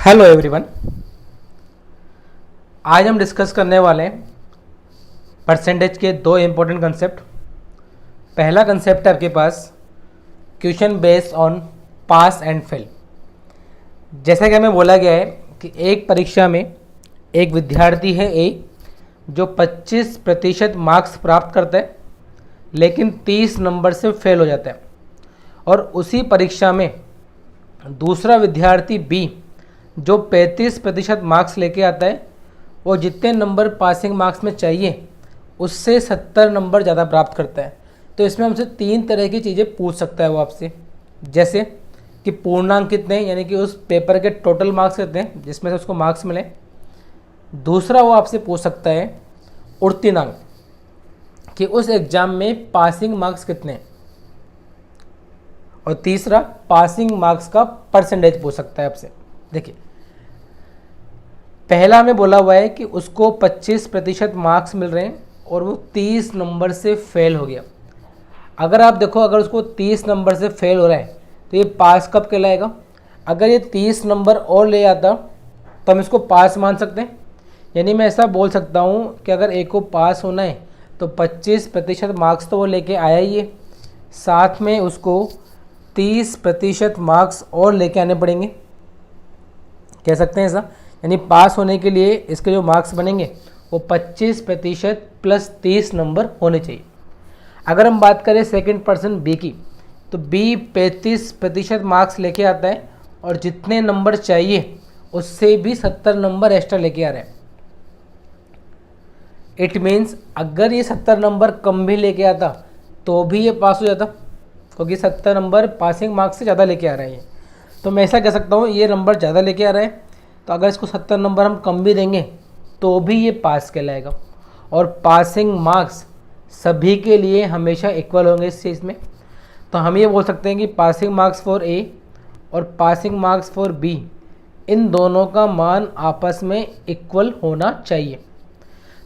Hello everyone. आज हम discuss करने वाले हैं परसेंटेज के दो इम्पोर्टेंट कंसेप्ट। पहला कंसेप्ट है आपके पास question based on pass and fail. जैसा कि हमें बोला गया है कि एक परीक्षा में एक विद्यार्थी है ए जो 25% मार्क्स प्राप्त करता है लेकिन 30 नंबर से फेल हो जाता है, और उसी परीक्षा में दूसरा विद्यार्थी बी जो 35% मार्क्स लेके आता है, वो जितने नंबर पासिंग मार्क्स में चाहिए उससे 70 नंबर ज़्यादा प्राप्त करता है। तो इसमें हमसे तीन तरह की चीज़ें पूछ सकता है वो आपसे, जैसे कि पूर्णांक कितने हैं, यानी कि उस पेपर के टोटल मार्क्स कितने हैं जिसमें से उसको मार्क्स मिले। दूसरा वो आपसे पूछ सकता है उत्तीर्णांक, कि उस एग्ज़ाम में पासिंग मार्क्स कितने हैं। और तीसरा पासिंग मार्क्स का परसेंटेज पूछ सकता है आपसे। देखिए, पहला हमें बोला हुआ है कि उसको 25% मार्क्स मिल रहे हैं और वो 30 नंबर से फेल हो गया। अगर आप देखो, अगर उसको 30 नंबर से फेल हो रहा है तो ये पास कब कहलाएगा? अगर ये 30 नंबर और ले आता तो हम इसको पास मान सकते हैं। यानी मैं ऐसा बोल सकता हूँ कि अगर एक को पास होना है तो 25% मार्क्स तो वो लेके आया ही है, साथ में उसको 30% मार्क्स और लेके आने पड़ेंगे, कह सकते हैं ऐसा। यानी पास होने के लिए इसके जो मार्क्स बनेंगे वो 25% प्लस 30 नंबर होने चाहिए। अगर हम बात करें सेकंड पर्सन बी की, तो बी 35% मार्क्स लेके आता है और जितने नंबर चाहिए उससे भी 70 नंबर एक्स्ट्रा लेके आ रहा है। इट मीन्स अगर ये 70 नंबर कम भी लेके आता तो भी ये पास हो जाता, क्योंकि 70 नंबर पासिंग मार्क्स से ज़्यादा लेके आ रहा है ये। तो मैं ऐसा कह सकता हूँ ये नंबर ज़्यादा लेके आ रहा है, तो अगर इसको 70 नंबर हम कम भी देंगे तो भी ये पास कहलाएगा। और पासिंग मार्क्स सभी के लिए हमेशा इक्वल होंगे इस चीज़ में। तो हम ये बोल सकते हैं कि पासिंग मार्क्स फॉर ए और पासिंग मार्क्स फॉर बी, इन दोनों का मान आपस में इक्वल होना चाहिए।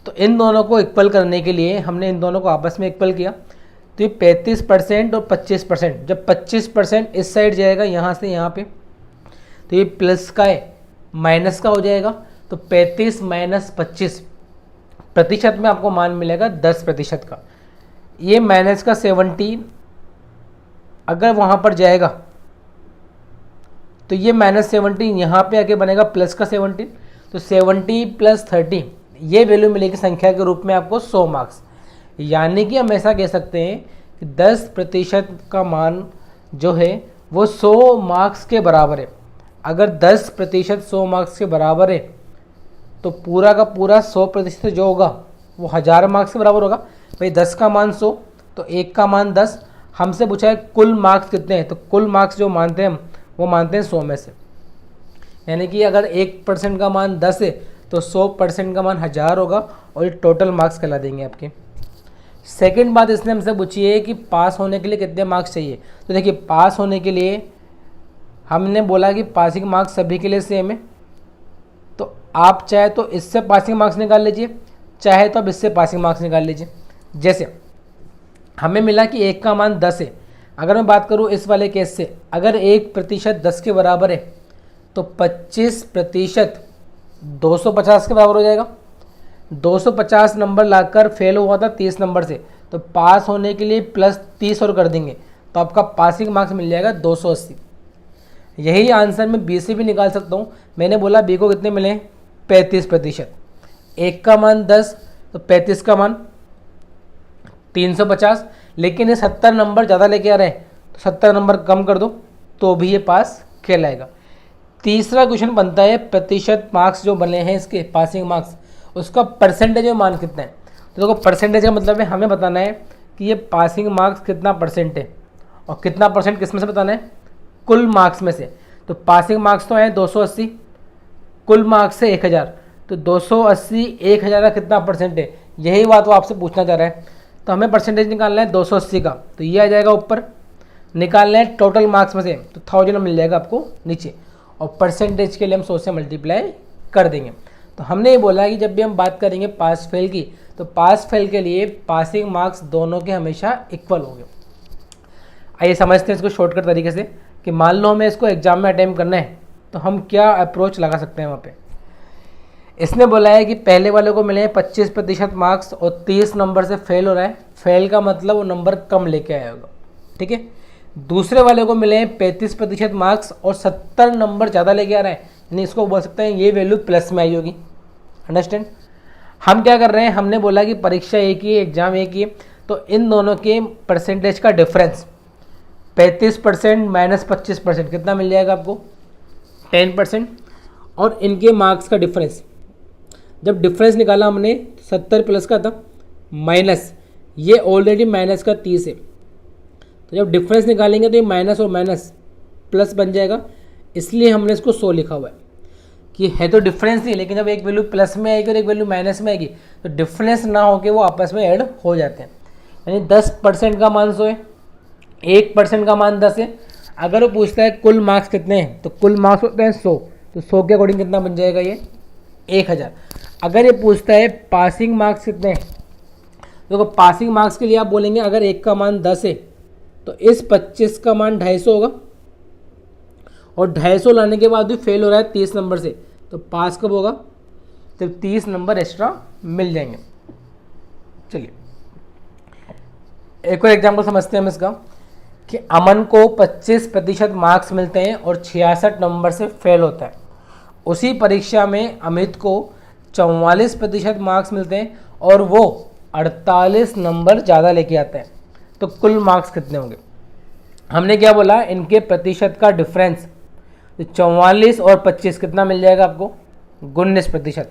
तो इन दोनों को इक्वल करने के लिए हमने इन दोनों को आपस में इक्वल किया, तो ये 35% और 25%, जब 25% इस साइड जाएगा यहाँ से यहाँ पे, तो ये प्लस का है माइनस का हो जाएगा। तो 35 माइनस 25 प्रतिशत में आपको मान मिलेगा 10% का। ये माइनस का 17 अगर वहाँ पर जाएगा तो ये -17 यहाँ पे आके बनेगा प्लस का 17। तो 70 प्लस 30 ये वैल्यू मिलेगी संख्या के रूप में आपको 100 मार्क्स। यानी कि हम ऐसा कह सकते हैं कि 10% का मान जो है वो 100 मार्क्स के बराबर है। अगर 10% 100 मार्क्स के बराबर है तो पूरा का पूरा 100% जो होगा वो 1000 मार्क्स के बराबर होगा। भाई 10 का मान 100 तो 1 का मान 10। हमसे पूछा है कुल मार्क्स कितने हैं, तो कुल मार्क्स जो मानते हैं हम वो मानते हैं 100 में से। यानी कि अगर 1% का मान 10 है तो 100% का मान 1000 होगा और ये टोटल मार्क्स कहला देंगे आपके। सेकंड बात इसने हमसे पूछी है कि पास होने के लिए कितने मार्क्स चाहिए। तो देखिए, पास होने के लिए हमने बोला कि पासिंग मार्क्स सभी के लिए सेम है, तो आप चाहे तो इससे पासिंग मार्क्स निकाल लीजिए, चाहे तो आप इससे पासिंग मार्क्स निकाल लीजिए। जैसे हमें मिला कि 1 का मान 10 है। अगर मैं बात करूँ इस वाले केस से, अगर 1% 10 के बराबर है तो 25% 250 के बराबर हो जाएगा। 250 नंबर लाकर फेल हुआ था 30 नंबर से, तो पास होने के लिए प्लस 30 और कर देंगे तो आपका पासिंग मार्क्स मिल जाएगा 280। यही आंसर मैं बी से भी निकाल सकता हूँ। मैंने बोला बी को कितने मिले, 35%। 1 का मान 10 तो 35 का मान 350, लेकिन ये 70 नंबर ज़्यादा लेके आ रहे हैं तो 70 नंबर कम कर दो तो भी ये पास कहलाएगा। तीसरा क्वेश्चन बनता है प्रतिशत मार्क्स जो बने हैं इसके पासिंग मार्क्स, उसका परसेंटेज में मान कितना है। तो देखो, परसेंटेज का मतलब है हमें बताना है कि ये पासिंग मार्क्स कितना परसेंट है, और कितना परसेंट किस में से बताना है, कुल मार्क्स में से। तो पासिंग मार्क्स तो हैं 280, कुल मार्क्स से 1000, तो 280 1000 का कितना परसेंट है, यही बात वो आपसे पूछना चाह रहा है। तो हमें परसेंटेज निकालना है 280 का, तो ये आ जाएगा ऊपर। निकालना है टोटल मार्क्स में से, तो 1000 मिल जाएगा आपको नीचे, और परसेंटेज के लिए हम 100 से मल्टीप्लाई कर देंगे। तो हमने ये बोला कि जब भी हम बात करेंगे पास फेल की, तो पास फेल के लिए पासिंग मार्क्स दोनों के हमेशा इक्वल होंगे। आइए समझते हैं इसको शॉर्टकट तरीके से, कि मान लो हमें इसको एग्जाम में अटेम्प्ट करना है तो तो हम क्या अप्रोच लगा सकते हैं वहाँ पे। इसने बोला है कि पहले वाले को मिले हैं 25% मार्क्स और 30 नंबर से फेल हो रहा है। फेल का मतलब वो नंबर कम लेके आया होगा, ठीक है। दूसरे वाले को मिले हैं 35% मार्क्स और 70 नंबर ज़्यादा लेके आ रहा है, यानी इसको बोल सकते हैं ये वैल्यू प्लस में आई होगी। अंडरस्टैंड। हम क्या कर रहे हैं, हमने बोला कि परीक्षा एक ही, एग्जाम एक ही है, तो इन दोनों के परसेंटेज का डिफरेंस 35% माइनस 25% कितना मिल जाएगा आपको, 10%। और इनके मार्क्स का डिफरेंस, जब डिफरेंस निकाला हमने 70 प्लस का था माइनस, ये ऑलरेडी माइनस का 30 है, तो जब डिफरेंस निकालेंगे तो ये माइनस और माइनस प्लस बन जाएगा, इसलिए हमने इसको 100 लिखा हुआ है कि है तो डिफरेंस नहीं, लेकिन जब एक वैल्यू प्लस में आएगी और एक वैल्यू माइनस में आएगी तो डिफरेंस ना होकर वो आपस में ऐड हो जाते हैं। यानी 10% का मान 100 है, 1% का मान 10 है। अगर वो पूछता है कुल मार्क्स कितने हैं, तो कुल मार्क्स होते हैं 100, तो 100 के अकॉर्डिंग कितना बन जाएगा ये 1000। अगर ये पूछता है पासिंग मार्क्स कितने हैं, देखो पासिंग मार्क्स के लिए आप बोलेंगे अगर एक का मान 10 है तो इस 25 का मान 250 होगा, और 250 लाने के बाद भी फेल हो रहा है 30 नंबर से, तो पास कब होगा, जब 30 नंबर एक्स्ट्रा मिल जाएंगे। चलिए एक और एग्जाम्पल समझते हैं हम इसका, कि अमन को 25% मार्क्स मिलते हैं और 66 नंबर से फेल होता है। उसी परीक्षा में अमित को 44% मार्क्स मिलते हैं और वो 48 नंबर ज़्यादा लेके आता है, तो कुल मार्क्स कितने होंगे। हमने क्या बोला, इनके प्रतिशत का डिफरेंस, तो 44 और 25 कितना मिल जाएगा आपको, 19%।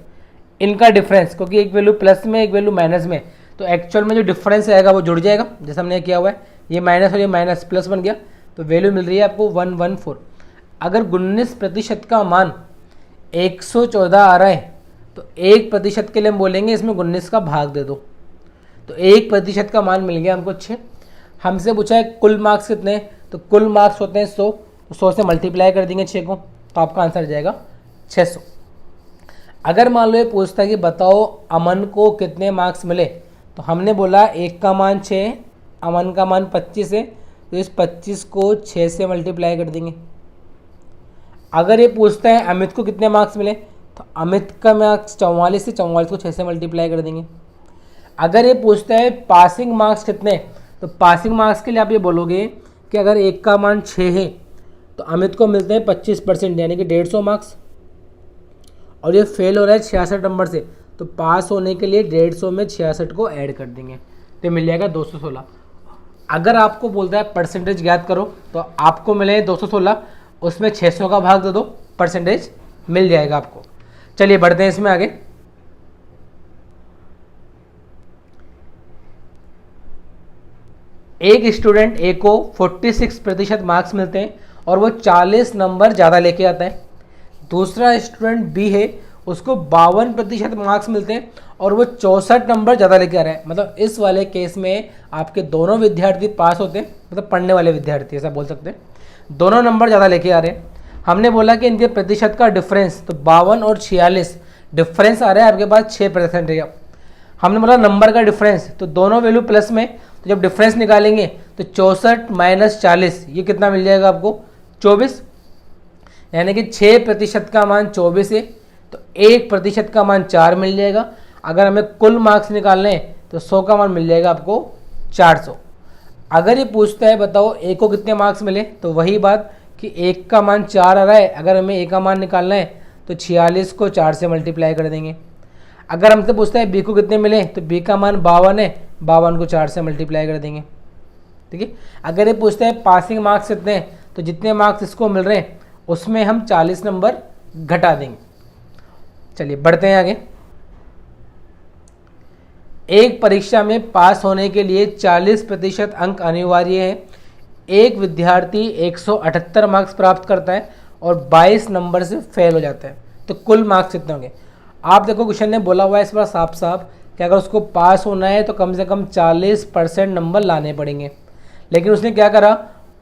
इनका डिफरेंस, क्योंकि एक वैल्यू प्लस में एक वैल्यू माइनस में, तो एक्चुअल में जो डिफरेंस आएगा वो जुड़ जाएगा, जैसे हमने किया हुआ है, ये माइनस और ये माइनस प्लस बन गया, तो वैल्यू मिल रही है आपको 114। अगर 19% का मान 114 आ रहा है तो 1% के लिए हम बोलेंगे इसमें 19 का भाग दे दो, तो 1% का मान मिल गया हमको 6। हमसे पूछा है कुल मार्क्स कितने हैं, तो कुल मार्क्स होते हैं 100, तो 100 से मल्टीप्लाई कर देंगे 6 को, तो आपका आंसर आ जाएगा 600। अगर मान लो ये पूछता है कि बताओ अमन को कितने मार्क्स मिले, तो हमने बोला एक का मान 6 है, अमन का मान 25 है, तो इस 25 को 6 से मल्टीप्लाई कर देंगे। अगर ये पूछता है अमित को कितने मार्क्स मिले, तो अमित का मार्क्स 44 से 44 को 6 से मल्टीप्लाई कर देंगे। अगर ये पूछता है पासिंग मार्क्स कितने, तो पासिंग मार्क्स के लिए आप ये बोलोगे कि अगर एक का मान 6 है तो अमित को मिलते हैं 25%, यानी कि 150 मार्क्स, और ये फेल हो रहा है 66 नंबर से, तो पास होने के लिए 150 में 66 को ऐड कर देंगे, तो मिल जाएगा 216। अगर आपको बोलता है परसेंटेज ज्ञात करो, तो आपको मिले 216, उसमें 600 का भाग दे दो, परसेंटेज मिल जाएगा आपको। चलिए बढ़ते हैं इसमें आगे। एक स्टूडेंट ए को 46% मार्क्स मिलते हैं और वो 40 नंबर ज़्यादा लेके आता है। दूसरा स्टूडेंट बी है, उसको 52% मार्क्स मिलते हैं और वो 64 नंबर ज़्यादा लेके आ रहा है। मतलब इस वाले केस में आपके दोनों विद्यार्थी पास होते हैं, मतलब पढ़ने वाले विद्यार्थी ऐसा बोल सकते हैं, दोनों नंबर ज़्यादा लेके आ रहे हैं। हमने बोला कि इनके प्रतिशत का डिफरेंस, तो 52 और 46 डिफरेंस आ रहा है आपके पास 6% रहेगा। हमने बोला नंबर का डिफरेंस, तो दोनों वैल्यू प्लस में, तो जब डिफरेंस निकालेंगे तो 64 माइनस 40, ये कितना मिल जाएगा आपको 24, यानी कि 6% का मान 24 है, तो 1% का मान 4 मिल जाएगा। अगर हमें कुल मार्क्स निकालने हैं तो 100 का मान मिल जाएगा आपको 400। अगर ये पूछता है बताओ ए को कितने मार्क्स मिले, तो वही बात कि एक का मान 4 आ रहा है, अगर हमें ए का मान निकालना है तो 46 को 4 से मल्टीप्लाई कर देंगे। अगर हमसे पूछता है बी को कितने मिले, तो बी का मान 52 है, 52 को 4 से मल्टीप्लाई कर देंगे, ठीक है। अगर ये पूछता है पासिंग मार्क्स कितने हैं, तो जितने मार्क्स इसको मिल रहे हैं उसमें हम 40 नंबर घटा देंगे। चलिए बढ़ते हैं आगे। एक परीक्षा में पास होने के लिए 40% अंक अनिवार्य है। एक विद्यार्थी 178 मार्क्स प्राप्त करता है और 22 नंबर से फेल हो जाता है, तो कुल मार्क्स कितने होंगे। आप देखो क्वेश्चन ने बोला हुआ है इस बार साफ साफ कि अगर उसको पास होना है तो कम से कम 40% नंबर लाने पड़ेंगे, लेकिन उसने क्या करा,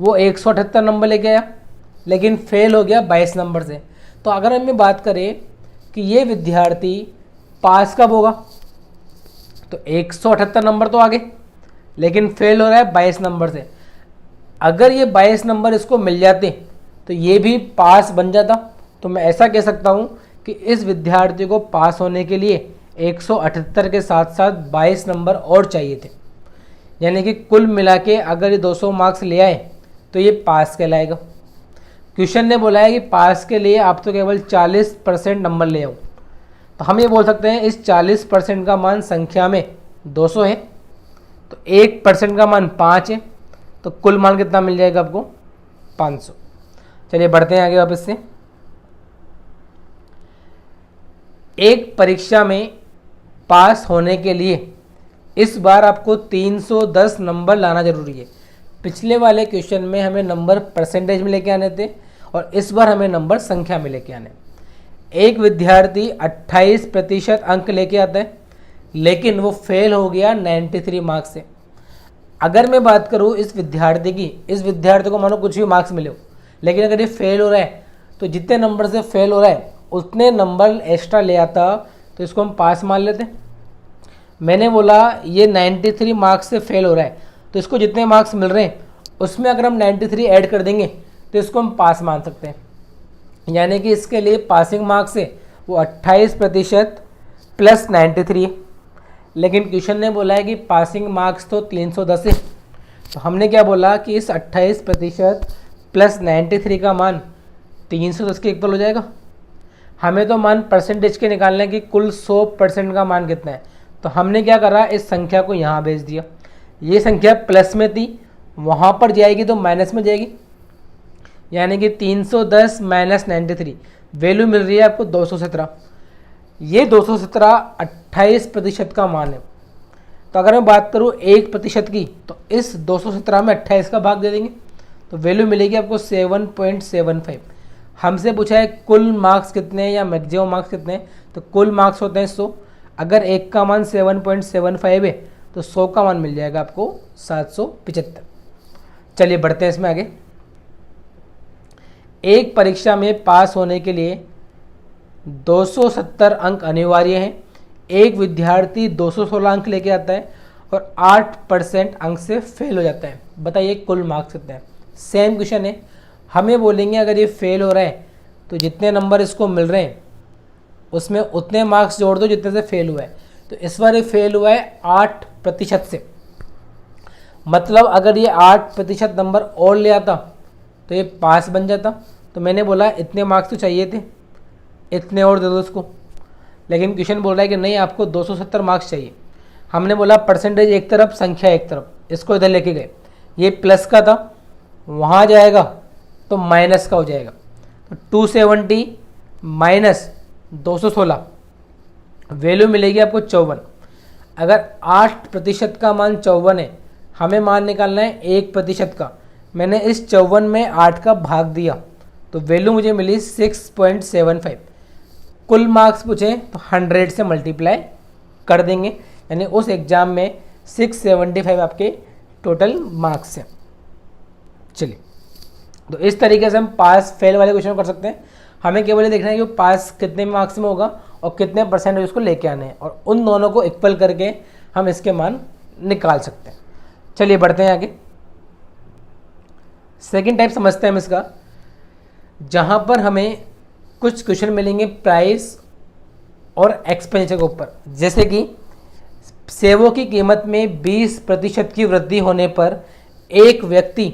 वो 178 नंबर लेके आया लेकिन फेल हो गया 22 नंबर से। तो अगर हम बात करें कि ये विद्यार्थी पास कब होगा, तो 178 नंबर तो आगे, लेकिन फेल हो रहा है 22 नंबर से। अगर ये 22 नंबर इसको मिल जाते तो ये भी पास बन जाता, तो मैं ऐसा कह सकता हूँ कि इस विद्यार्थी को पास होने के लिए 178 के साथ साथ 22 नंबर और चाहिए थे, यानी कि कुल मिला के अगर ये 200 मार्क्स ले आए तो ये पास कहलाएगा। क्वेश्चन ने बोला है कि पास के लिए आप तो केवल 40% नंबर ले आओ, तो हम ये बोल सकते हैं इस 40% का मान संख्या में 200 है, तो 1% का मान 5 है, तो कुल मान कितना मिल जाएगा आपको 500। चलिए बढ़ते हैं आगे वापस से। एक परीक्षा में पास होने के लिए इस बार आपको 310 नंबर लाना जरूरी है। पिछले वाले क्वेश्चन में हमें नंबर परसेंटेज में लेके आने थे और इस बार हमें नंबर संख्या में लेके आने। एक विद्यार्थी 28% अंक लेके आता है, लेकिन वो फेल हो गया 93 मार्क्स से। अगर मैं बात करूँ इस विद्यार्थी की, इस विद्यार्थी को मानो कुछ भी मार्क्स मिले हो, लेकिन अगर ये फेल हो रहा है तो जितने नंबर से फेल हो रहा है उतने नंबर एक्स्ट्रा ले आता, तो इसको हम पास मान लेते। मैंने बोला ये 93 मार्क्स से फेल हो रहा है, तो इसको जितने मार्क्स मिल रहे हैं उसमें अगर हम 93 ऐड कर देंगे तो इसको हम पास मान सकते हैं। यानी कि इसके लिए पासिंग मार्क्स है वो 28% प्लस 93 है। लेकिन क्वेश्चन ने बोला है कि पासिंग मार्क्स तो 310 है, तो हमने क्या बोला कि इस 28% प्लस 93 का मान 310 के इक्वल हो जाएगा। हमें तो मान परसेंटेज के निकालना है कि कुल 100% का मान कितना है, तो हमने क्या करा इस संख्या को यहाँ भेज दिया। ये संख्या प्लस में थी, वहाँ पर जाएगी तो माइनस में जाएगी, यानी कि 310 माइनस 93 वैल्यू मिल रही है आपको 217। ये 217 28% का मान है। तो अगर मैं बात करूँ 1% की, तो इस 217 में 28 का भाग दे देंगे तो वैल्यू मिलेगी आपको 7.75। हमसे पूछा है कुल मार्क्स कितने हैं या मैक्सिमम मार्क्स कितने हैं, तो कुल मार्क्स होते हैं 100। अगर एक का मान 7.75 है तो 100 का मान मिल जाएगा आपको 775। चलिए बढ़ते हैं इसमें आगे। एक परीक्षा में पास होने के लिए 270 अंक अनिवार्य हैं। एक विद्यार्थी 216 अंक लेके आता है और 8% अंक से फेल हो जाता है। बताइए कुल मार्क्स कितने हैं। सेम क्वेश्चन है, हमें बोलेंगे अगर ये फेल हो रहा है तो जितने नंबर इसको मिल रहे हैं उसमें उतने मार्क्स जोड़ दो जितने से फेल हुआ है। तो इस बार ये फेल हुआ है 8% से, मतलब अगर ये 8% नंबर और ले आता तो ये पास बन जाता। तो मैंने बोला इतने मार्क्स तो चाहिए थे, इतने और दे दो उसको, लेकिन क्वेश्चन बोल रहा है कि नहीं आपको 270 मार्क्स चाहिए। हमने बोला परसेंटेज एक तरफ संख्या एक तरफ, इसको इधर लेके गए। ये प्लस का था, वहाँ जाएगा तो माइनस का हो जाएगा। तो 270 माइनस 216 वैल्यू मिलेगी आपको 54। अगर 8% का मान 54 है, हमें मान निकालना है 1% का। मैंने इस 54 में 8 का भाग दिया तो वैल्यू मुझे मिली 6.75। कुल मार्क्स पूछे तो 100 से मल्टीप्लाई कर देंगे, यानी उस एग्ज़ाम में 675 आपके टोटल मार्क्स हैं। चलिए, तो इस तरीके से हम पास फेल वाले क्वेश्चन कर सकते हैं। हमें केवल ये देखना है कि पास कितने मार्क्स में होगा और कितने परसेंटेज उसको लेके आने हैं, और उन दोनों को इक्वल करके हम इसके मान निकाल सकते हैं। चलिए बढ़ते हैं आगे। सेकंड टाइप समझते हैं हम इसका, जहाँ पर हमें कुछ क्वेश्चन मिलेंगे प्राइस और एक्सपेंडिचर के ऊपर। जैसे कि सेवों की कीमत में 20% की वृद्धि होने पर एक व्यक्ति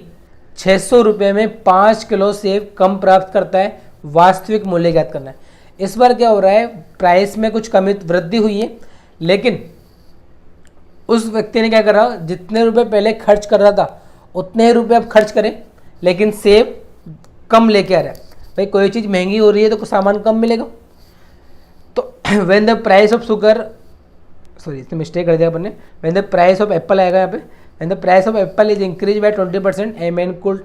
600 रुपये में 5 किलो सेब कम प्राप्त करता है, वास्तविक मूल्य ज्ञात करना है। इस बार क्या हो रहा है, प्राइस में कुछ कमी वृद्धि हुई है, लेकिन उस व्यक्ति ने क्या करा, जितने रुपए पहले खर्च कर रहा था उतने ही रुपए अब खर्च करें, लेकिन सेब कम लेके आ रहा है। भाई कोई चीज़ महंगी हो रही है तो कुछ सामान कम मिलेगा। तो when the price of sugar, sorry इसमें मिस्टेक कर दिया अपन ने, when the price of Apple आएगा यहाँ पे, when the price of Apple is increase by 20%, a man could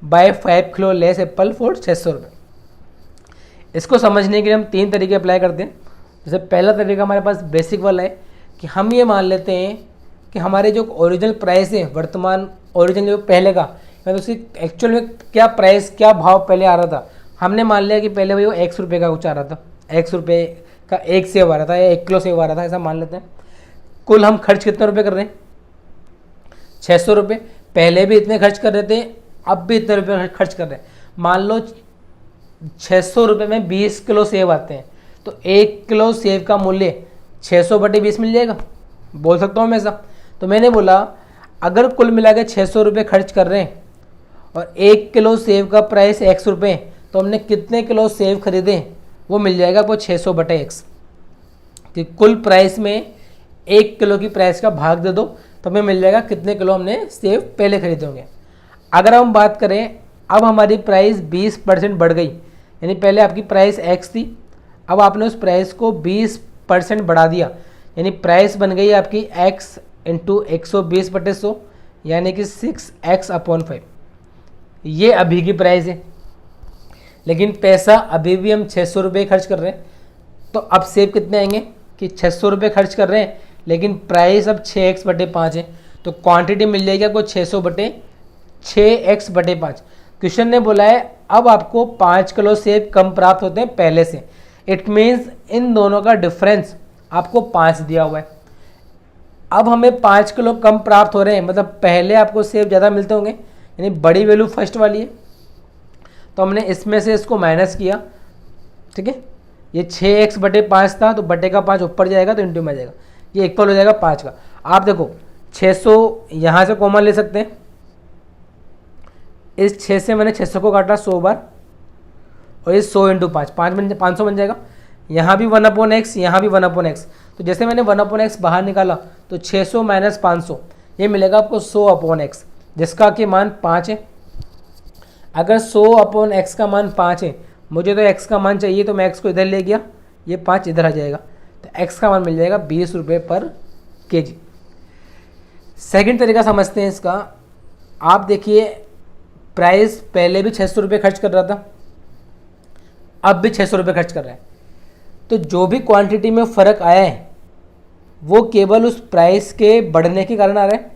bye 5 kilo less Apple for 600 रुपये। इसको समझने के लिए हम 3 तरीके अप्लाई करते हैं। जैसे पहला तरीका हमारे पास बेसिक वाला है कि हम ये मान लेते हैं कि हमारे जो ओरिजिनल प्राइस है, वर्तमान ओरिजिनल जो पहले का, मतलब उसकी एक्चुअल में क्या प्राइस क्या भाव पहले आ रहा था, हमने मान लिया कि पहले भाई वो 100 रुपये का कुछ आ रहा था, 100 रुपये का एक सेब आ रहा था या 1 किलो सेब आ रहा था, ऐसा मान लेते हैं। कुल हम खर्च कितने रुपये कर रहे हैं, 600 रुपये। पहले भी इतने खर्च कर रहे थे, अब भी इतने रुपये खर्च कर रहे हैं। मान लो 600 रुपये में 20 किलो सेब आते हैं, तो 1 किलो सेब का मूल्य 600/20 मिल जाएगा, बोल सकता हूँ मैं ऐसा। तो मैंने बोला अगर कुल मिला के 600 रुपये खर्च कर रहे हैं और 1 किलो सेब का प्राइस X रुपये, तो हमने कितने किलो सेब खरीदे, वो मिल जाएगा आपको 600/X। कि कुल प्राइस में 1 किलो की प्राइस का भाग दे दो तो हमें मिल जाएगा कितने किलो हमने सेब पहले खरीदे होंगे। अगर हम बात करें, अब हमारी प्राइस 20% बढ़ गई, यानी पहले आपकी प्राइस X थी, अब आपने उस प्राइस को 20% बढ़ा दिया, यानी प्राइस बन गई आपकी X इंटू 120/100, यानी कि 6X/5। ये अभी की प्राइस है, लेकिन पैसा अभी भी हम 600 रुपये खर्च कर रहे हैं। तो अब सेब कितने आएंगे कि 600 रुपये खर्च कर रहे हैं, लेकिन प्राइस अब 6X/5 है, तो क्वांटिटी मिल जाएगी आपको 600/6X/5। क्वेश्चन ने बोला है अब आपको 5 किलो सेब कम प्राप्त होते हैं पहले से। इट मीन्स इन दोनों का डिफरेंस आपको 5 दिया हुआ है। अब हमें 5 किलो कम प्राप्त हो रहे हैं, मतलब पहले आपको सेब ज़्यादा मिलते होंगे, यानी बड़ी वैल्यू फर्स्ट वाली है। तो हमने इसमें से इसको माइनस किया, ठीक है। ये 6X/5 था, तो बटे का 5 ऊपर जाएगा तो इंटू में आ जाएगा, ये इक्वल हो जाएगा 5 का। आप देखो 600 यहाँ से कॉमन ले सकते हैं, इस 6 से मैंने 600 को काटा 100 बार, और इस 100 इंटू 5 500 बन जाएगा। यहाँ भी 1/x, यहाँ भी 1/x। तो जैसे मैंने 1/x बाहर निकाला तो 600 माइनस 500 ये मिलेगा आपको 100/x, जिसका कि मान 5 है। अगर 100/x का मान 5 है, मुझे तो x का मान चाहिए, तो मैं x को इधर ले गया, ये 5 इधर आ जाएगा, तो x का मान मिल जाएगा 20 रुपये पर kg। सेकंड तरीका समझते हैं इसका। आप देखिए प्राइस पहले भी 600 रुपये खर्च कर रहा था, अब भी 600 रुपये खर्च कर रहा है, तो जो भी क्वांटिटी में फ़र्क आया है वो केवल उस प्राइस के बढ़ने के कारण आ रहा है।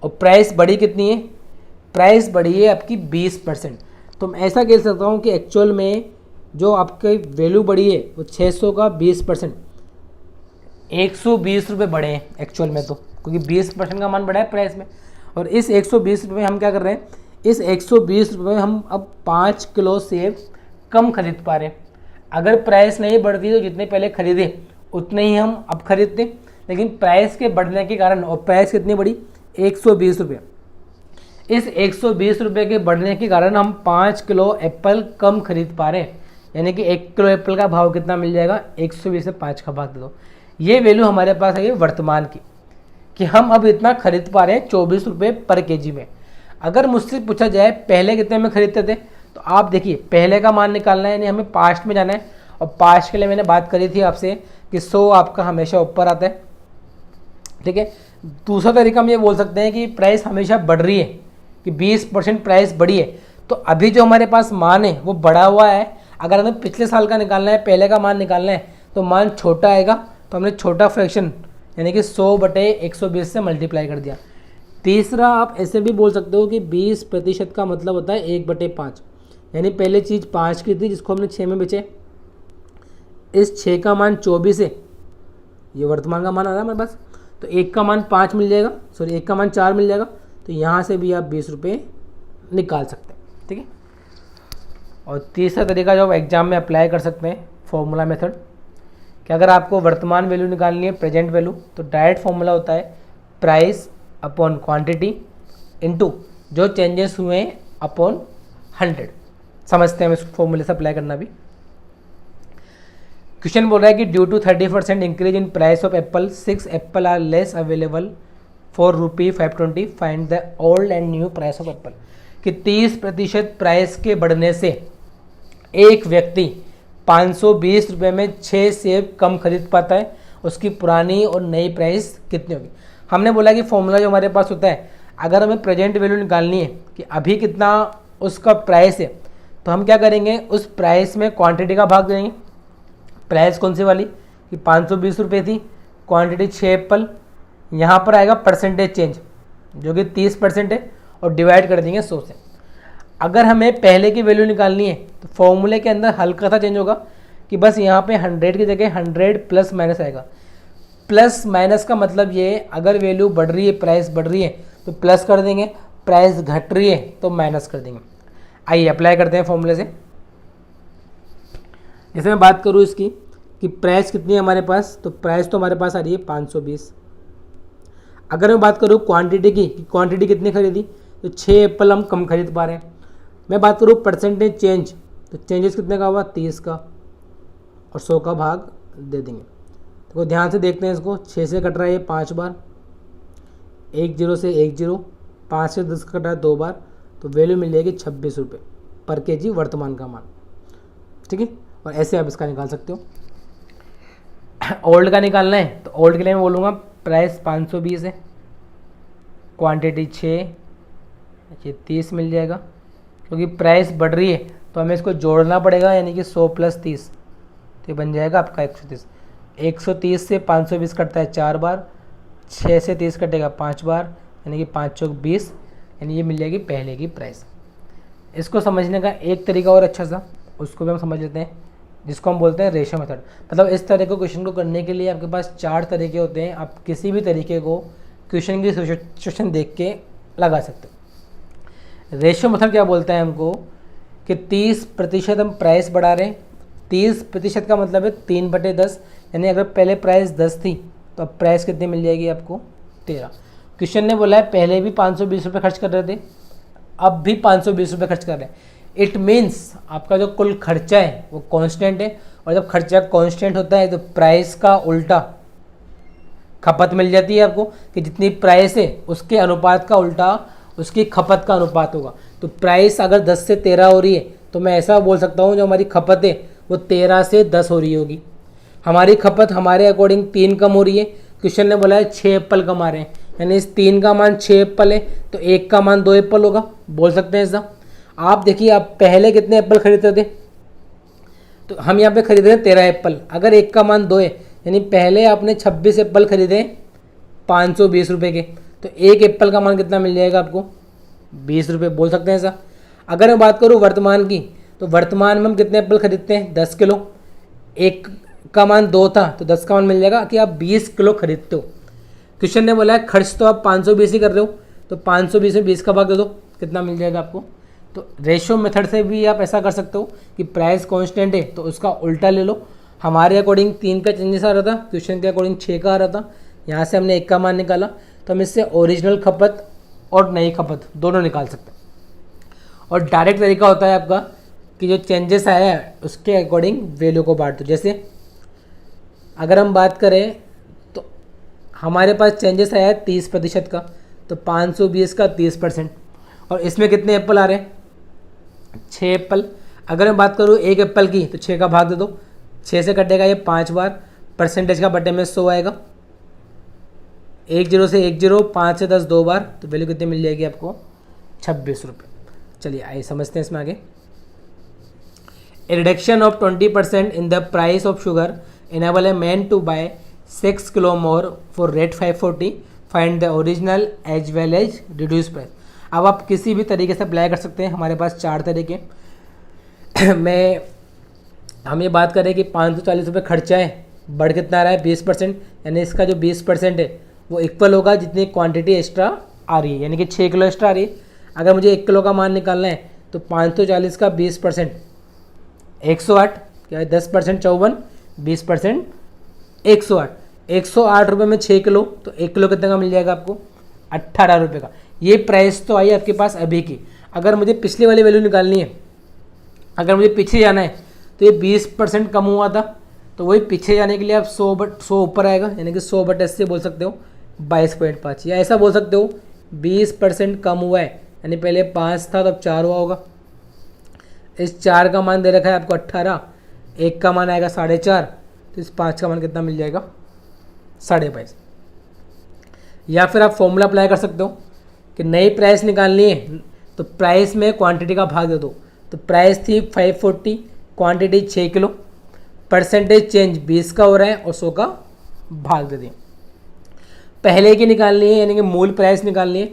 और प्राइस बढ़ी कितनी है, प्राइस बढ़ी है आपकी 20%। तो मैं ऐसा कह सकता हूँ कि एक्चुअल में जो आपकी वैल्यू बढ़ी है वो 600 का 20%, 120 रुपये बढ़े हैं एक्चुअल में, तो क्योंकि 20% का मान बढ़ा है प्राइस में। और इस 120 रुपये हम क्या कर रहे हैं, इस 120 रुपये में हम अब 5 किलो सेब कम खरीद पा रहे हैं। अगर प्राइस नहीं बढ़ती तो जितने पहले खरीदे उतने ही हम अब खरीदते, लेकिन प्राइस के बढ़ने के कारण, और प्राइस कितनी बढ़ी 120 रुपये, इस 120 रुपये के बढ़ने के कारण हम 5 किलो एप्पल कम खरीद पा रहे हैं। यानी कि 1 किलो एप्पल का भाव कितना मिल जाएगा, 120 से 5 का भाग दे दो। ये वैल्यू हमारे पास है वर्तमान की, कि हम अब इतना खरीद पा रहे हैं 24 रुपये पर kg में। अगर मुझसे पूछा जाए पहले कितने में खरीदते थे, तो आप देखिए पहले का मान निकालना है, यानी हमें पास्ट में जाना है। और पास्ट के लिए मैंने बात करी थी आपसे कि 100 आपका हमेशा ऊपर आता है, ठीक है। दूसरा तरीका हम ये बोल सकते हैं कि प्राइस हमेशा बढ़ रही है, कि 20% प्राइस बढ़ी है, तो अभी जो हमारे पास मान है वो बढ़ा हुआ है। अगर हमें पिछले साल का निकालना है, पहले का मान निकालना है, तो मान छोटा आएगा, तो हमने छोटा फ्रैक्शन यानी कि 100/120 से मल्टीप्लाई कर दिया। तीसरा आप ऐसे भी बोल सकते हो कि 20% का मतलब होता है 1/5, यानी पहले चीज़ 5 की थी जिसको हमने 6 में बेचे, इस 6 का मान 24 है, ये वर्तमान का मान आ रहा है हमारे पास, तो 1 का मान 5 मिल जाएगा, सॉरी 1 का मान 4 मिल जाएगा। तो यहाँ से भी आप 20 रुपये निकाल सकते हैं, ठीक है। और तीसरा तरीका जो आप एग्जाम में अप्लाई कर सकते हैं, फॉर्मूला मेथड, कि अगर आपको वर्तमान वैल्यू निकालनी है, प्रेजेंट वैल्यू, तो डायरेक्ट फॉर्मूला होता है प्राइस अपॉन क्वांटिटी इनटू जो चेंजेस हुए हैं अपॉन 100। समझते हैं हम इस फॉर्मूले से अप्लाई करना भी। क्वेश्चन बोल रहा है कि due to 30% increase in price of apple 6 apple are less available for ₹520, find the old and new price of apple. कि 30% प्राइस के बढ़ने से एक व्यक्ति 520 रुपये में 6 सेब कम खरीद पाता है, उसकी पुरानी और नई प्राइस कितनी होगी। हमने बोला कि फॉर्मूला जो हमारे पास होता है, अगर हमें प्रेजेंट वैल्यू निकालनी है कि अभी कितना उसका प्राइस है, तो हम क्या करेंगे, उस प्राइस में क्वांटिटी का भाग देंगे। प्राइस कौन सी वाली कि 520 रुपये थी, क्वांटिटी 6 एप्पल, यहाँ पर आएगा परसेंटेज चेंज जो कि 30% है, और डिवाइड कर देंगे 100 से। अगर हमें पहले की वैल्यू निकालनी है तो फॉर्मूले के अंदर हल्का सा चेंज होगा कि बस यहाँ पे 100 की जगह 100 प्लस माइनस आएगा। प्लस माइनस का मतलब ये, अगर वैल्यू बढ़ रही है, प्राइस बढ़ रही है तो प्लस कर देंगे, प्राइस घट रही है तो माइनस कर देंगे। आइए अप्लाई करते हैं फॉर्मूले से। जैसे मैं बात करूँ इसकी कि प्राइस कितनी है हमारे पास, तो प्राइस तो हमारे पास आ रही है 520। अगर मैं बात करूँ क्वांटिटी की, क्वांटिटी कितनी खरीदी, तो 6 एप्पल हम कम खरीद पा रहे हैं। मैं बात करूँ परसेंटेज चेंज, तो चेंजेस कितने का हुआ, 30 का, और 100 का भाग दे देंगे। तो ध्यान से देखते हैं इसको, 6 से कट रहा है ये 5 बार, 1 0 से 1 0, 5 से 10 कट रहा है 2 बार, तो वैल्यू मिल जाएगी 26 रुपये पर केजी वर्तमान का मान। ठीक है, और ऐसे आप इसका निकाल सकते हो। ओल्ड का निकालना है तो ओल्ड के लिए मैं बोलूँगा प्राइस 520 है, क्वांटिटी 6, ये 30 मिल जाएगा। क्योंकि प्राइस बढ़ रही है तो हमें इसको जोड़ना पड़ेगा, यानी कि 100 + 30, तो ये बन जाएगा आपका 130। 130 से 520 कटता है 4 बार, 6 से 30 कटेगा 5 बार, यानी कि 5 चौक 20, यानी ये मिल जाएगी पहले की प्राइस। इसको समझने का एक तरीका और अच्छा सा, उसको भी हम समझ लेते हैं, जिसको हम बोलते हैं रेशो मेथड। मतलब इस तरह के क्वेश्चन को करने के लिए आपके पास 4 तरीके होते हैं। आप किसी भी तरीके को क्वेश्चन की सिचुएशन देख के लगा सकते हो। रेशो मेथड क्या बोलता है हमको कि 30% हम प्राइस बढ़ा रहे हैं। 30% का मतलब है 3/10, यानी अगर पहले प्राइस 10 थी तो अब प्राइस कितनी मिल जाएगी आपको, 13। क्वेश्चन ने बोला है पहले भी 520 रुपये खर्च कर रहे थे, अब भी 520 रुपये खर्च कर रहे हैं। इट मीन्स आपका जो कुल खर्चा है वो कांस्टेंट है, और जब खर्चा कांस्टेंट होता है तो प्राइस का उल्टा खपत मिल जाती है आपको, कि जितनी प्राइस है उसके अनुपात का उल्टा उसकी खपत का अनुपात होगा। तो प्राइस अगर 10 से 13 हो रही है तो मैं ऐसा बोल सकता हूँ जो हमारी खपत है वो 13 से 10 हो रही होगी। हमारी खपत हमारे अकॉर्डिंग 3 कम हो रही है, क्वेश्चन ने बोला है 6 एप्पल कमा रहे हैं, यानी इस 3 का मान 6 एप्पल है तो 1 का मान 2 एप्पल होगा, बोल सकते हैं ऐसा। आप देखिए आप पहले कितने एप्पल खरीदते थे, तो हम यहाँ पे खरीद रहे हैं 13 एप्पल। अगर 1 का मान 2 है, यानी पहले आपने 26 एप्पल खरीदे 520 रुपये के, तो 1 एप्पल का मान कितना मिल जाएगा आपको, 20 रुपये, बोल सकते हैं ऐसा। अगर मैं बात करूँ वर्तमान की, तो वर्तमान में हम कितने एप्पल खरीदते हैं, 10 किलो। 1 का मान 2 था तो 10 का मान मिल जाएगा कि आप 20 किलो खरीदते हो। क्वेश्चन ने बोला है खर्च तो आप 520 ही कर रहे हो, तो 520 में 20 का भाग दे दो, कितना मिल जाएगा आपको। तो रेशो मेथड से भी आप ऐसा कर सकते हो कि प्राइस कांस्टेंट है तो उसका उल्टा ले लो। हमारे अकॉर्डिंग 3 का चेंजेस आ रहा था, क्वेश्चन के अकॉर्डिंग 6 का आ रहा था, यहाँ से हमने 1 का मान निकाला, तो हम इससे ओरिजिनल खपत और नई खपत दोनों निकाल सकते हैं। और डायरेक्ट तरीका होता है आपका कि जो चेंजेस आया है उसके अकॉर्डिंग वैल्यू को बांट दो। जैसे अगर हम बात करें तो हमारे पास चेंजेस आया है 30% का, तो 520 का 30%, और इसमें कितने एप्पल आ रहे हैं, 6 एप्पल। अगर मैं बात करूँ 1 एप्पल की, तो 6 का भाग दे दो, 6 से कटेगा ये 5 बार, परसेंटेज का बटे में 100 आएगा, 1 0 से 1 0, 5 से 10 2 बार, तो वैल्यू कितनी मिल जाएगी आपको, 26 रुपये। चलिए आइए समझते हैं इसमें आगे। A reduction of 20% in the price of sugar enable a man to buy 6 kilo more for rate 540, find the original as well as reduced price। अब आप किसी भी तरीके से अप्लाई कर सकते हैं, हमारे पास 4 तरीके। हम ये बात करें कि 540 रुपये खर्चा है, बढ़ कितना आ रहा है, 20%, यानी इसका जो 20% है वो इक्वल होगा जितनी क्वांटिटी एक्स्ट्रा आ रही है, यानी कि 6 किलो एक्स्ट्रा आ रही है। अगर मुझे 1 किलो का मान निकालना है तो 540 का 20% 108, क्या है 10% 54, 20% 108, 108 रुपये में 6 किलो, तो 1 किलो कितने का मिल जाएगा आपको, 18 रुपये का। ये प्राइस तो आई आपके पास अभी की। अगर मुझे पिछली वाली वैल्यू निकालनी है, अगर मुझे पीछे जाना है, तो ये 20% कम हुआ था, तो वही पीछे जाने के लिए आप 100 ऊपर आएगा, यानी कि 100/80 बोल सकते हो 22.5, या ऐसा बोल सकते हो 20% कम हुआ है, यानी पहले 5 था तो अब 4 हुआ होगा। इस 4 का मान दे रखा है आपको 18, 1 का मान आएगा 4.5, तो इस 5 का मान कितना मिल जाएगा, 22.5। या फिर आप फॉर्मूला अप्लाई कर सकते हो कि नई प्राइस निकालनी है तो प्राइस में क्वांटिटी का भाग दे दो। तो प्राइस थी 540, क्वांटिटी 6 किलो, परसेंटेज चेंज 20 का हो रहा है और 100 का भाग दे दें। पहले की निकालनी है, यानी कि मूल प्राइस निकालनी है,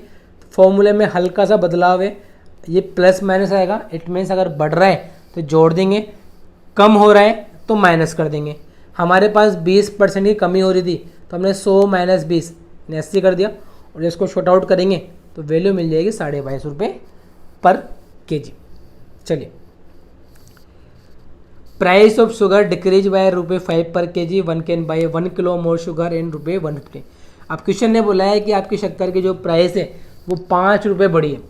फॉर्मूले में हल्का सा बदलाव है, ये प्लस माइनस आएगा। इट मीन्स अगर बढ़ रहा है तो जोड़ देंगे, कम हो रहा है तो माइनस कर देंगे। हमारे पास 20% की कमी हो रही थी तो हमने 100 - 20 80 कर दिया, और इसको शॉर्ट आउट करेंगे तो वैल्यू मिल जाएगी 22.5 रुपये पर केजी। चलिए, price of sugar decrease by ₹5 पर KG, one can buy 1 kilo more sugar in ₹150। अब क्वेश्चन ने बोला है कि आपकी शक्कर की जो प्राइस है वो ₹5 बढ़ी है।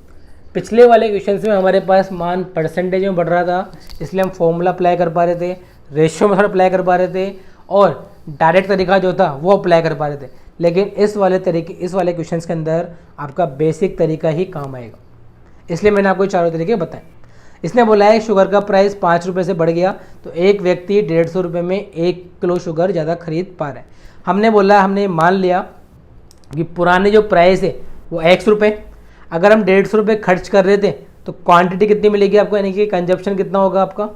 पिछले वाले क्वेश्चन में हमारे पास मान परसेंटेज में बढ़ रहा था, इसलिए हम फॉर्मूला अप्लाई कर पा रहे थे, रेशियो मेथड अप्लाई कर पा रहे थे और डायरेक्ट तरीका जो था वो अप्लाई कर पा रहे थे। लेकिन इस वाले क्वेश्चंस के अंदर आपका बेसिक तरीका ही काम आएगा, इसलिए मैंने आपको चारों तरीके बताए। इसने बोला है शुगर का प्राइस ₹5 से बढ़ गया तो एक व्यक्ति ₹150 में 1 किलो शुगर ज़्यादा खरीद पा रहा है। हमने मान लिया कि पुराने जो प्राइस है वो ₹X, अगर हम ₹150 खर्च कर रहे थे तो क्वांटिटी कितनी मिलेगी आपको, यानी कि कंजप्शन कितना होगा आपका।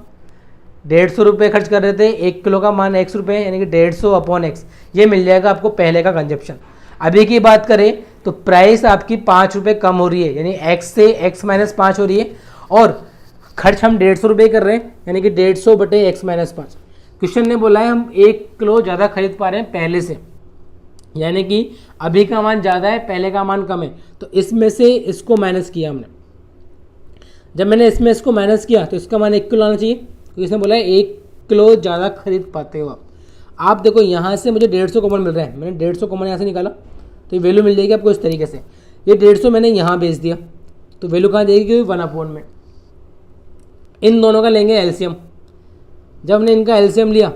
₹150 खर्च कर रहे थे, 1 किलो का मान ₹X, यानी कि 150/X, ये मिल जाएगा आपको पहले का कंजप्शन। अभी की बात करें तो प्राइस आपकी ₹5 कम हो रही है, यानी X से X - 5 हो रही है और खर्च हम ₹150 कर रहे हैं, यानी कि 150/X - 5। क्वेश्चन ने बोला है हम 1 किलो ज़्यादा खरीद पा रहे हैं पहले से, यानी कि अभी का मान ज़्यादा है, पहले का मान कम है, तो इसमें से इसको माइनस किया हमने। जब मैंने इसमें इसको माइनस किया तो इसका मान 1 किलो आना चाहिए, तो इसने बोला है 1 किलो ज़्यादा खरीद पाते हो आप देखो यहाँ से मुझे 150 कॉमन मिल रहा है, मैंने 150 कॉमन यहाँ से निकाला तो ये वैल्यू मिल जाएगी आपको इस तरीके से। ये 150 मैंने यहाँ भेज दिया तो वैल्यू कहाँ जाएगी, 1/। में इन दोनों का लेंगे एलसीएम। जब हमने इनका एलसीएम लिया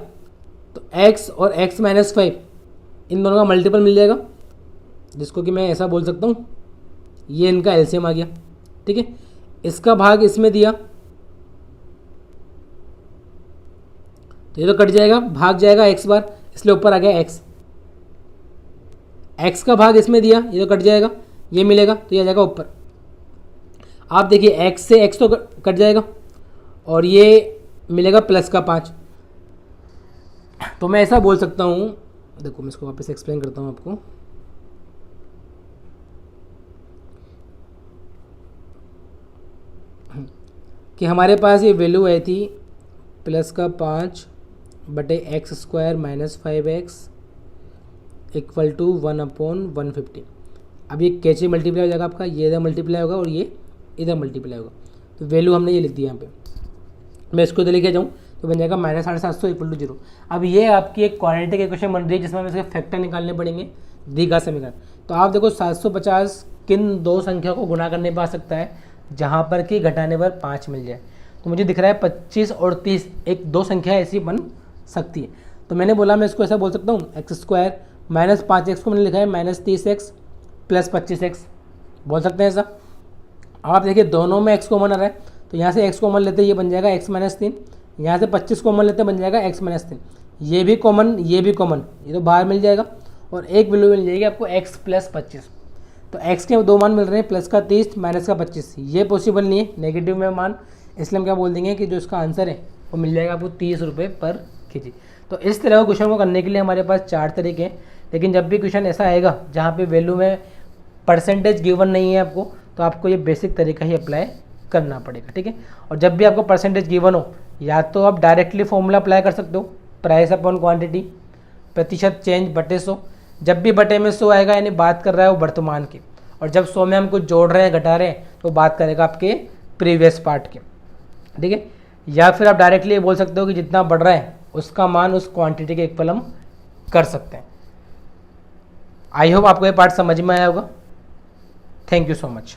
तो x और x - 5 इन दोनों का मल्टीपल मिल जाएगा, जिसको कि मैं ऐसा बोल सकता हूँ ये इनका एलसीएम आ गया। ठीक है, इसका भाग इसमें दिया तो ये तो कट जाएगा, भाग जाएगा x बार, इसलिए ऊपर आ गया x का भाग इसमें दिया, ये तो कट जाएगा, ये मिलेगा तो ये आ जाएगा ऊपर। आप देखिए x से x तो कट जाएगा और ये मिलेगा +5। तो मैं ऐसा बोल सकता हूँ, देखो मैं इसको वापस एक्सप्लेन करता हूँ आपको। कि हमारे पास ये वैल्यू आई थी +5/(x² - 5x) = 1/150। अब ये कैसे मल्टीप्लाई हो जाएगा आपका, ये इधर मल्टीप्लाई होगा और ये इधर मल्टीप्लाई होगा, तो वैल्यू हमने ये लिख दी यहाँ पे। मैं इसको इधर लेके जाऊँ तो बन जाएगा -750 = 0। अब ये आपकी एक क्वांटिटी की क्वेश्चन बन रही है जिसमें हमें इसके फैक्टर निकालने पड़ेंगे, द्विघात समीकरण। तो आप देखो 750 किन दो संख्या को गुणा करने पर आ सकता है जहाँ पर कि घटाने पर 5 मिल जाए। तो मुझे दिख रहा है 25 और 30 एक दो संख्या ऐसी बन सकती है। तो मैंने बोला मैं इसको ऐसा बोल सकता हूँ x² - 5x को मैंने लिखा है -30x + 25x, बोल सकते हैं ऐसा। आप देखिए दोनों में x कॉमन आ रहा है तो यहाँ से x कॉमन लेते ये बन जाएगा x - 3, यहाँ से 25 कॉमन लेते बन जाएगा x - 3, ये भी कॉमन ये भी कॉमन, ये तो बाहर मिल जाएगा और एक वैल्यू मिल जाएगी आपको x + 25। तो x के दो मान मिल रहे हैं, +30 -25, ये पॉसिबल नहीं है नेगेटिव में मान, इसलिए हम क्या बोल देंगे कि जो इसका आंसर है वो मिल जाएगा आपको ₹30 पर केजी। तो इस तरह के क्वेश्चन को करने के लिए हमारे पास 4 तरीके हैं, लेकिन जब भी क्वेश्चन ऐसा आएगा जहाँ पे वैल्यू में परसेंटेज गिवन नहीं है आपको, तो आपको ये बेसिक तरीका ही अप्लाई करना पड़ेगा। ठीक है, और जब भी आपको परसेंटेज गिवन हो या तो आप डायरेक्टली फॉर्मूला अप्लाई कर सकते हो, प्राइस अपॉन क्वांटिटी प्रतिशत चेंज बटे 100। जब भी बटे में 100 आएगा यानी बात कर रहा है वो वर्तमान की, और जब 100 में हम कुछ जोड़ रहे हैं घटा रहे हैं तो बात करेगा आपके प्रीवियस पार्ट के। ठीक है, या फिर आप डायरेक्टली ये बोल सकते हो कि जितना बढ़ रहा है उसका मान उस क्वांटिटी के इक्वल हम कर सकते हैं। आई होप आपको ये पार्ट समझ में आया होगा। Thank you so much.